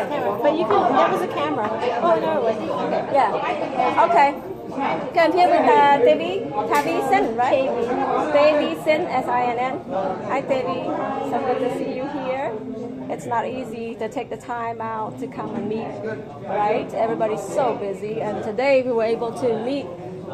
Okay. But you can, that was a camera. Oh, no, it wasn't. Okay. Yeah. Okay. Okay, I'm here with Tavi Sin, right? Tavi Sin, S-I-N-N. Hi, Tavi. So good to see you here. It's not easy to take the time out to come and meet, right? Everybody's so busy, and today we were able to meet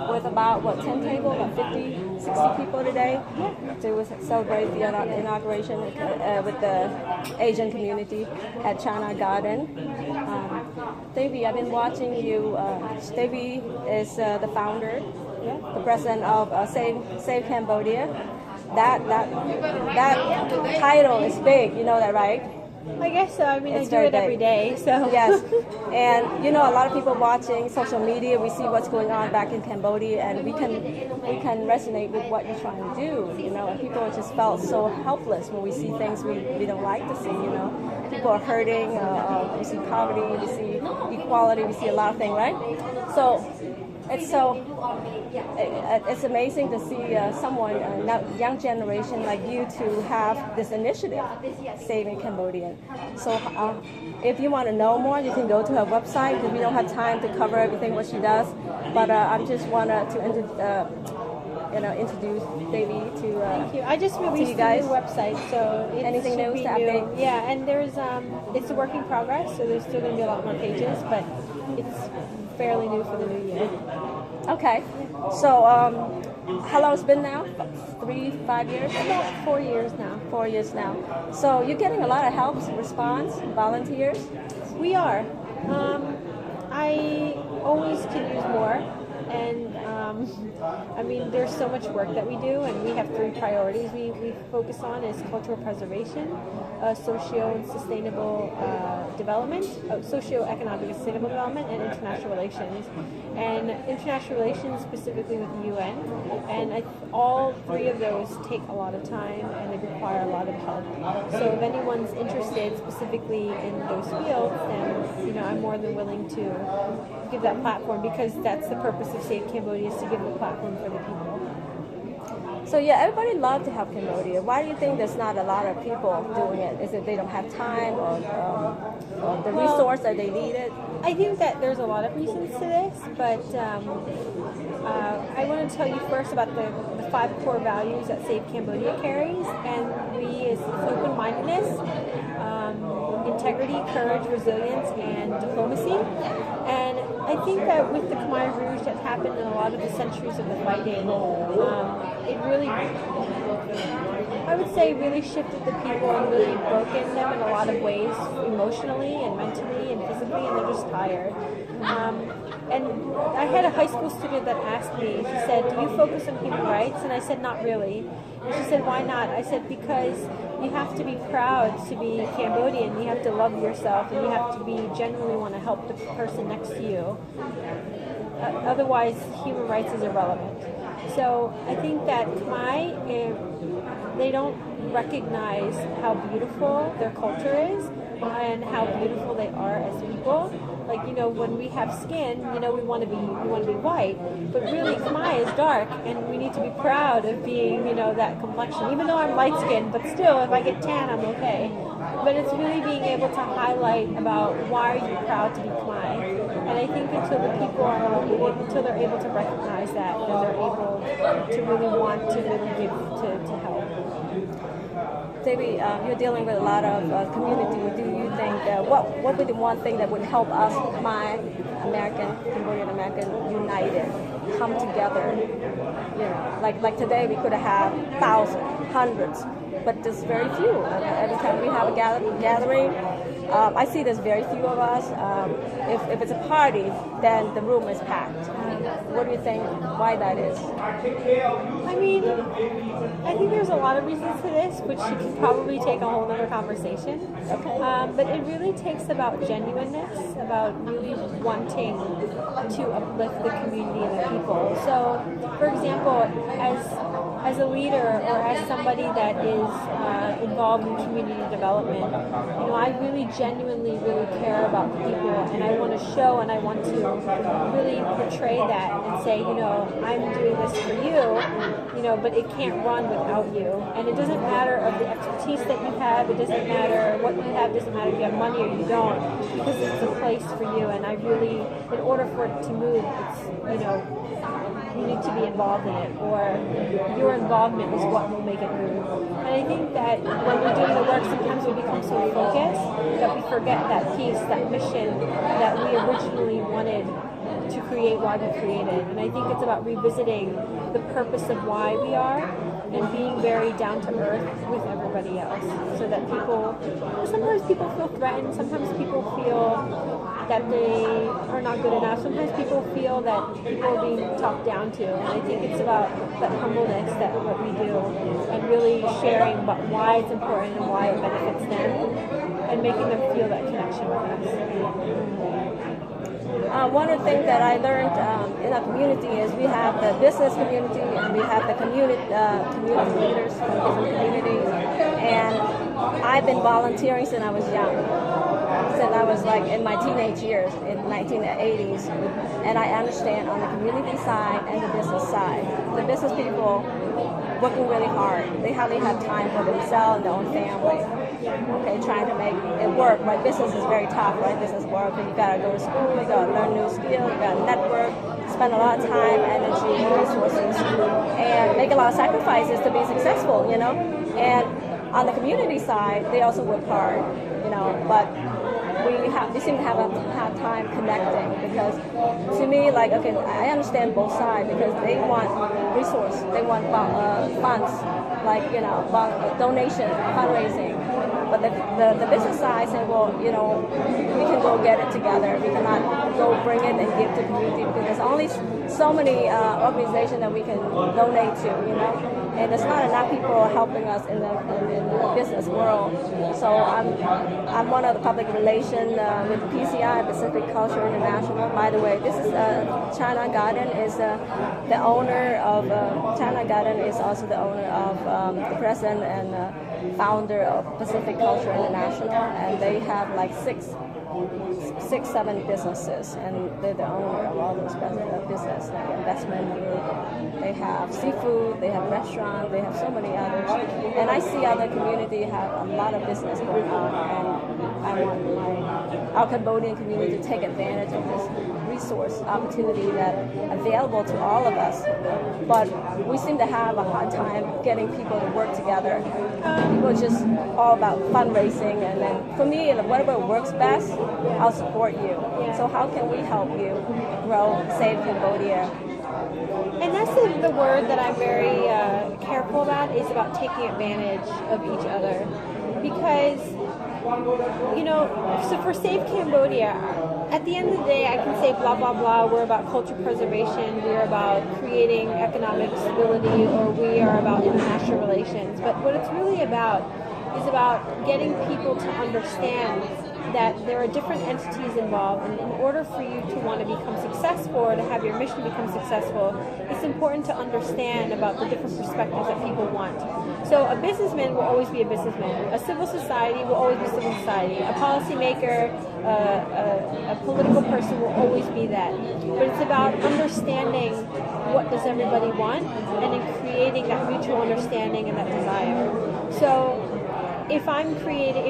with about, 10 tables, about 50, 60 people today to celebrate the inauguration with the Asian community at China Garden. Davey, I've been watching you. Davey is the founder, the president of Save Cambodia. That title is big, you know that, right? I guess so. I mean, It's I do it every day, so. Yes, and a lot of people watching social media, we see what's going on back in Cambodia, and we can resonate with what you're trying to do, and people just felt so helpless when we see things we don't like to see, People are hurting, we see poverty, we see equality, we see a lot of things, right? It's amazing to see someone, young generation like you, to have this initiative, Saving Cambodian. So if you want to know more, you can go to her website, because we don't have time to cover everything what she does. But I just wanted to introduce Davey to Thank you. I just released you guys. a new website, so it Anything should new be to update? Yeah, and there's it's a work in progress, so there's still going to be a lot more pages, but it's fairly new for the new year. Okay. So how long it's been now? 5 years? About 4 years now. 4 years now. So you're getting a lot of help, response, volunteers? We are. I always can use more, and I mean, there's so much work that we do, and we have 3 priorities we focus on: is cultural preservation, socio and sustainable development, socio-economic and sustainable development, and international relations. And international relations specifically with the UN, and all 3 of those take a lot of time and they require a lot of help. So if anyone's interested specifically in those fields, then I'm more than willing to give that platform, because that's the purpose of Save Cambodia, is to give the platform for the people. So everybody loves to help Cambodia. Why do you think there's not a lot of people doing it? Is it they don't have time, or the resource that they needed? I think that there's a lot of reasons to this, but I want to tell you first about the 5 core values that Save Cambodia carries, and we is open-mindedness, integrity, courage, resilience, and diplomacy. And I think that with the Khmer Rouge that happened in a lot of the centuries of the fighting, it really, I would say, really shifted the people and really broken them in a lot of ways, emotionally and mentally and physically, and they're just tired. And I had a high school student that asked me, she said, "Do you focus on human rights?" And I said, "Not really." And she said, "Why not?" I said, "Because you have to be proud to be Cambodian, you have to love yourself, and you have to genuinely want to help the person next to you. Otherwise, human rights is irrelevant." So I think that Khmer, they don't recognize how beautiful their culture is and how beautiful they are as people. Like, when we have skin, we want to be white, but really Khmer is dark, and we need to be proud of being, that complexion. Even though I'm light skinned, but still, if I get tan, I'm okay. But it's really being able to highlight about why are you proud to be Khmer. And I think until they're able to recognize that, then they're able to really want to really give to help. Davey, you're dealing with a lot of community. Do you think what would be the one thing that would help us, Khmer American, Cambodian American, united, come together? Like today we could have thousands, hundreds, but there's very few. Every time we have a gathering, I see there's very few of us. If it's a party, then the room is packed. What do you think? Why that is? I mean, I think there's a lot of reasons to this, which should probably take a whole other conversation. Okay. But it really takes about genuineness, about really wanting to uplift the community and the people. So, for example, as as a leader or as somebody that is involved in community development, I really genuinely really care about the people, and I want to show and I want to really portray that and say, I'm doing this for you, but it can't run without you. And it doesn't matter of the expertise that you have, it doesn't matter what you have, it doesn't matter if you have money or you don't, because it's a place for you. And I really, in order for it to move, it's, you need to be involved in it, or your involvement is what will make it move. And I think that when we're doing the work, sometimes we become so focused that we forget that piece, that mission that we originally wanted to create, why we created. And I think it's about revisiting the purpose of why we are and being very down to earth with everybody else, so that sometimes people feel threatened, sometimes people feel that they are not good enough, sometimes people feel that people are being talked down to. And I think it's about that humbleness, that what we do, and really sharing about why it's important and why it benefits them, and making them feel that connection with us. One of the things that I learned in our community is we have the business community and we have the community leaders from different communities. And I've been volunteering since I was young, since I was like in my teenage years in 1980s. And I understand on the community side and the business side. The business people working really hard. They hardly have time for themselves and their own family. Okay, trying to make it work, right? Business is very tough, right? Business work, and you gotta go to school, you gotta learn new skills, you gotta network, spend a lot of time, energy, resources, and make a lot of sacrifices to be successful, And on the community side, they also work hard, but we seem to have a hard time connecting, because to me, like, okay, I understand both sides, because they want resource, they want funds, like, donation, fundraising. But the business side said, well, we can go get it together. We cannot go bring it and give to the community, because there's only so many organizations that we can donate to, and there's not enough people helping us in the business world. So I'm one of the public relations with PCI, Pacific Culture International. By the way, this is China Garden is the owner of China Garden is also the owner of the president and founder of Pacific Culture International, and they have like six, 7 businesses, and they're the owner of all those business, like investment group. They have seafood, they have restaurants, they have so many others. And I see other community have a lot of business going on, and I want our Cambodian community to take advantage of this resource opportunity that available to all of us. But we seem to have a hard time getting people to work together. People are just all about fundraising, and then for me, whatever works best, I'll support you. So how can we help you grow, save Cambodia? And that's the word that I'm very careful about, is about taking advantage of each other. Because, so for Save Cambodia, at the end of the day, I can say blah, blah, blah, we're about culture preservation, we're about creating economic stability, or we are about international relations. But what it's really about is about getting people to understand that there are different entities involved, and in order for you to want to become successful, or to have your mission become successful, it's important to understand about the different perspectives that people want. So a businessman will always be a businessman. A civil society will always be civil society. A policymaker, a political person will always be that. But it's about understanding what does everybody want, and then creating that mutual understanding and that desire. So if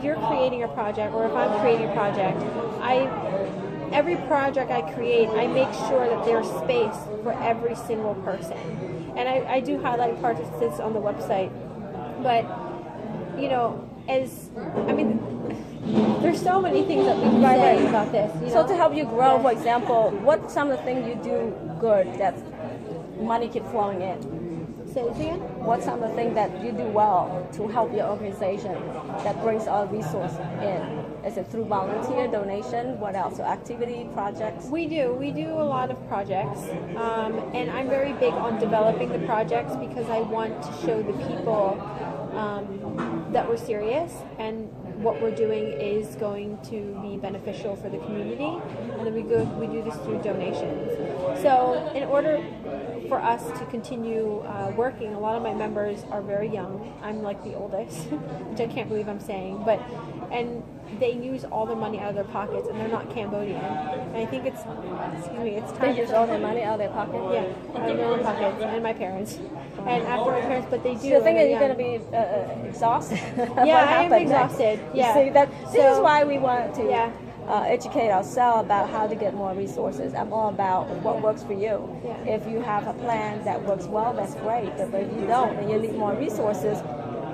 you're creating a project, or if I'm creating a project, every project I create, I make sure that there's space for every single person. And I do highlight projects on the website. But, there's so many things that we can say about this. So to help you grow, for example, what some of the things you do good that money keep flowing in? Say it again? What's some of the things that you do well to help your organization that brings all resources in? Is it through volunteer, donation? What else? So activity, projects? We do a lot of projects, and I'm very big on developing the projects, because I want to show the people that we're serious, and what we're doing is going to be beneficial for the community, and then we do this through donations. So in order for us to continue working, a lot of my members are very young. I'm like the oldest, which I can't believe I'm saying, and they use all their money out of their pockets, and they're not Cambodian. And I think it's They time use all their money out of their pocket. yeah, out of their own pockets, and my parents, and after my parents, but they do. So the thing and is, you're they're going to be exhausted. Yeah, I am exhausted. Yeah. You see, this is So- why we want to Yeah. educate ourselves about how to get more resources. I'm all about what works for you. Yeah. If you have a plan that works well, that's great. But if you don't, then you need more resources.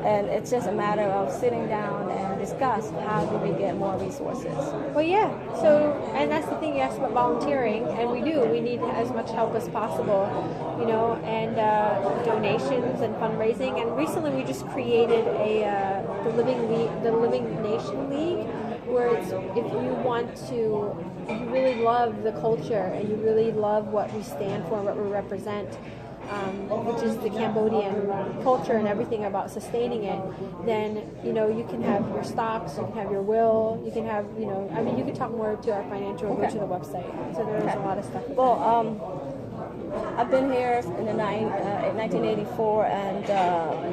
And it's just a matter of sitting down and discuss how do we get more resources. Well, yeah. So, and that's the thing. You asked about volunteering, and we do. We need as much help as possible, you know, and donations and fundraising. And recently, we just created the Living Nation League, where it's if you really love the culture and you really love what we stand for, what we represent. Which is the Cambodian culture and everything about sustaining it, then, you know, you can have your stocks, you can have your will, you can have, you know, I mean, you can talk more to our financial, go to the website. So there's a lot of stuff. Well, I've been here in 1984, and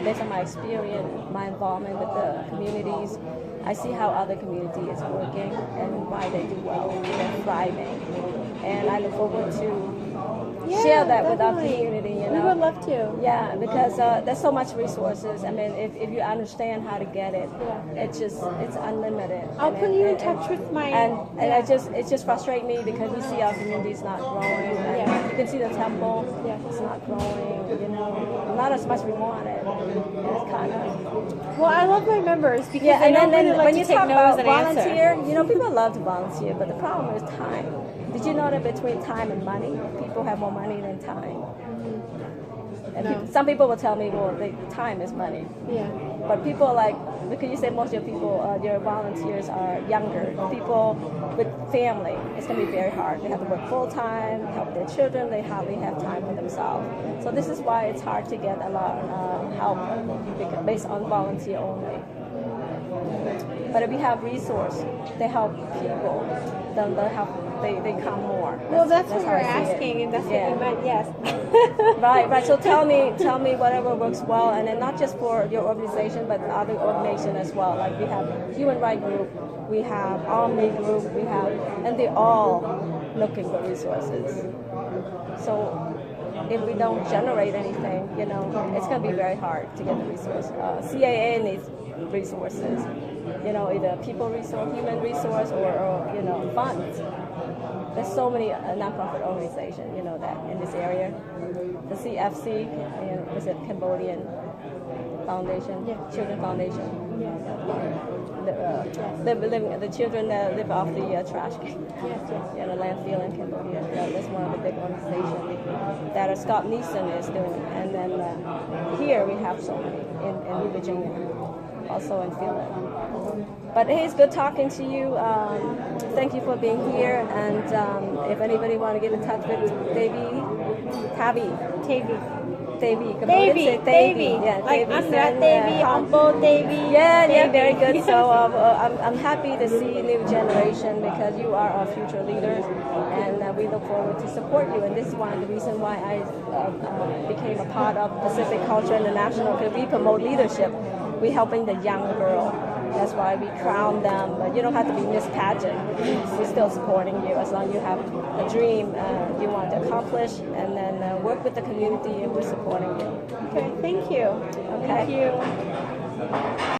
based on my experience, my involvement with the communities, I see how other community is working and why they do well, they're thriving. And I look forward to share that with our community, you know. We would love to. Yeah, because there's so much resources. I mean, if you understand how to get it, it's unlimited. I'll put you in touch with my it just frustrates me because you see our community is not growing. And you can see the temple, it's not growing. You know, not as much we wanted. It's kind of. Well, I love my members because they and don't then really like when to you take talk no about as an volunteer, answer. you know, people love to volunteer, but the problem is time. Did you know that between time and money, people have more money than time? And some people will tell me, well, time is money. Yeah. But people like, because you say most of your people, your volunteers are younger. People with family, it's going to be very hard. They have to work full time, help their children. They hardly have time for themselves. So this is why it's hard to get a lot of help based on volunteer only. But if we have resource, they help people, then they come more. Well, that's what how you're I see it. asking, and that's what you meant, yes. Right. So tell me whatever works well, and then not just for your organization, but other organizations as well. Like we have Human Rights Group, we have Army Group, and they're all looking for resources. So if we don't generate anything, you know, it's going to be very hard to get the resource. CAA needs resources, you know, either people resource, human resource, or you know, funds. There's so many nonprofit organizations, you know, that in this area. The CFC, is it Cambodian Foundation, Children Foundation. The children that live off the trash can, the landfill in Cambodia. That's one of the big organizations that Scott Neeson is doing. And then here we have so many in New Virginia, also in Finland. But hey, it's good talking to you. Thank you for being here. And if anybody want to get in touch with Tavi. Yeah, like Devi, Andra Devi, Ambo Devi. Yeah, very good. So I'm happy to see new generation because you are our future leaders, and we look forward to support you. And this is one of the reasons why I became a part of Pacific Culture International, because we promote leadership. We're helping the young girl. That's why we crown them. But you don't have to be Miss Pageant. We're still supporting you as long as you have a dream you want to accomplish, and then work with the community, and we're supporting you. Okay, thank you. Okay. Thank you.